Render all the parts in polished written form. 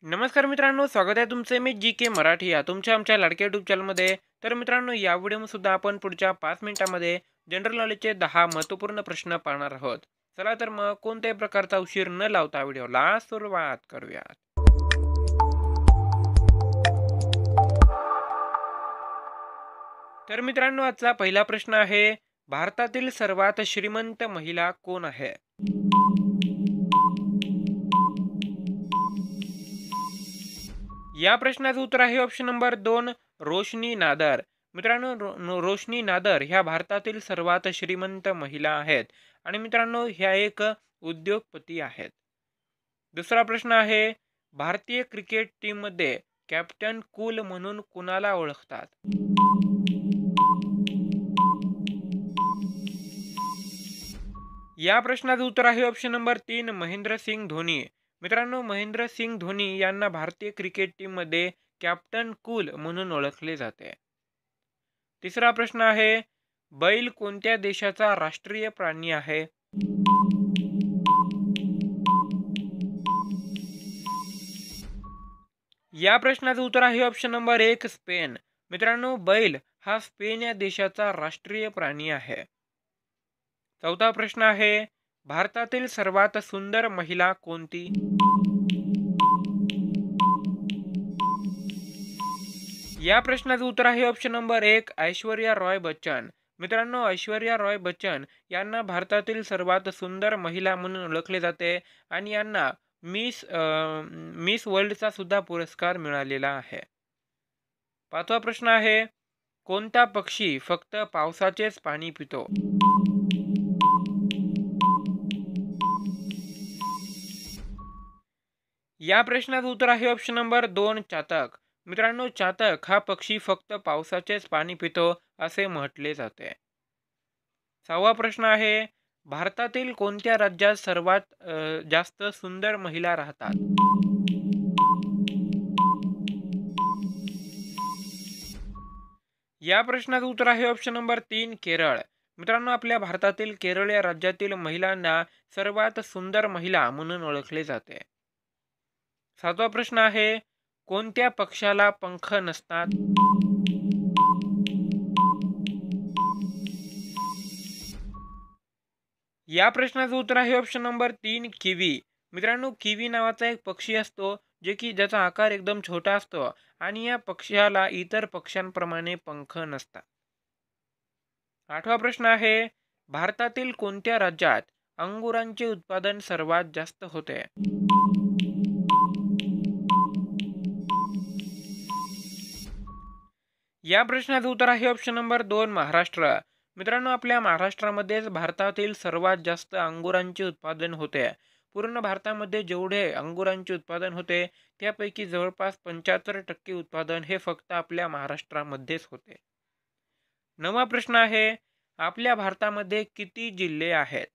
नमस्कार मित्रांनो, स्वागत आहे तुमचे मी जी के मराठी या तुमच्या आमच्या लाडक्या यूट्यूब चॅनलमध्ये. तर मित्रांनो, या व्हिडिओमध्ये सुद्धा आपण पुढच्या 5 मिनिटांमध्ये जनरल नॉलेजचे 10 महत्त्वपूर्ण प्रश्न पाहणार आहोत. चला तर मग कोणत्याही प्रकारचा उशीर न लावता व्हिडिओला सुरुवात करूयात. तर मित्रांनो, आजचा पहिला प्रश्न आहे, भारतातील सर्वात श्रीमंत महिला कोण आहे? या प्रश्नाचं उत्तर आहे ऑप्शन नंबर 2, रोशनी नादर. मित्रांनो, रोशनी नादर ह्या भारतातील सर्वात श्रीमंत महिला आहेत आणि मित्रांनो ह्या एक उद्योगपती आहेत. दुसरा प्रश्न आहे, भारतीय क्रिकेट टीममध्ये कॅप्टन कूल म्हणून कुणाला ओळखतात? या प्रश्नाचं उत्तर आहे ऑप्शन नंबर 3, महेंद्रसिंग धोनी. मित्रांनो, महेंद्रसिंग धोनी यांना भारतीय क्रिकेट टीममध्ये कॅप्टन कूल म्हणून ओळखले जाते. तिसरा प्रश्न आहे, बैल कोणत्या देशाचा राष्ट्रीय प्राणी आहे? या प्रश्नाचं उत्तर आहे ऑप्शन नंबर 1, स्पेन. मित्रांनो, बैल हा स्पेन या देशाचा राष्ट्रीय प्राणी आहे. चौथा प्रश्न आहे, भारतातील सर्वात सुंदर महिला कोणती? या प्रश्नाचं उत्तर आहे ऑप्शन नंबर 1, ऐश्वर्या रॉय बच्चन. मित्रांनो, ऐश्वर्या रॉय बच्चन यांना भारतातील सर्वात सुंदर महिला म्हणून ओळखले जाते आणि यांना मिस वर्ल्डचा सुद्धा पुरस्कार मिळालेला आहे. पाचवा प्रश्न आहे, कोणता पक्षी फक्त पावसाचेच पाणी पितो? या प्रश्नाचं उत्तर आहे ऑप्शन नंबर 2, चातक. मित्रांनो, चातक हा पक्षी फक्त पावसाचेच पाणी पितो असे म्हटले जाते. सहावा प्रश्न आहे, भारतातील कोणत्या राज्यात सर्वात जास्त सुंदर महिला राहतात? या प्रश्नाचं उत्तर आहे ऑप्शन नंबर 3, केरळ. मित्रांनो, आपल्या भारतातील केरळ या राज्यातील महिलांना सर्वात सुंदर महिला म्हणून ओळखले जाते. सातवा प्रश्न आहे, कोणत्या पक्षाला पंख नसतात? या प्रश्नाचं उत्तर आहे ऑप्शन नंबर 3, किवी. मित्रांनो, किवी नावाचा एक पक्षी असतो ज्याचा आकार एकदम छोटा असतो आणि या पक्षाला इतर पक्ष्यांप्रमाणे पंख नसतात. आठवा प्रश्न आहे, भारतातील कोणत्या राज्यात अंगुरांचे उत्पादन सर्वात जास्त होते? या प्रश्नाचं उत्तर आहे ऑप्शन नंबर 2, महाराष्ट्र. मित्रांनो, आपल्या महाराष्ट्रामध्येच भारतातील सर्वात जास्त अंगुरांचे उत्पादन होते. पूर्ण भारतामध्ये जेवढे अंगुरांचे उत्पादन होते त्यापैकी जवळपास 75% उत्पादन हे फक्त आपल्या महाराष्ट्रामध्येच होते. नववा प्रश्न आहे, आपल्या भारतामध्ये किती जिल्हे आहेत?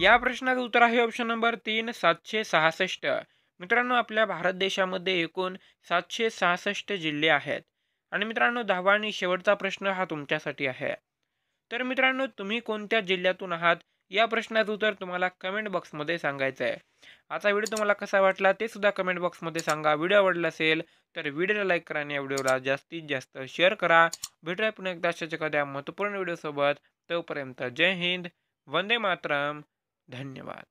या प्रश्नाचं उत्तर आहे ऑप्शन नंबर 3, 766. मित्रांनो, आपल्या भारत देशामध्ये एकूण 766 जिल्हे आहेत. आणि मित्रांनो, 10वा आणि शेवटचा प्रश्न हा तुमच्यासाठी आहे. तर मित्रांनो, तुम्ही कोणत्या जिल्ह्यातून आहात या प्रश्नाचं उत्तर तुम्हाला कमेंट बॉक्समध्ये सांगायचं आहे. आजचा व्हिडिओ तुम्हाला कसा वाटला ते सुद्धा कमेंट बॉक्समध्ये सांगा. व्हिडिओ आवडला असेल तर व्हिडिओला लाईक करा आणि या व्हिडिओला जास्तीत जास्त शेअर करा. भेटूया पुन्हा एकदा अशाच एखाद्या महत्त्वपूर्ण व्हिडिओसोबत. तोपर्यंत जय हिंद, वंदे मातरम, धन्यवाद.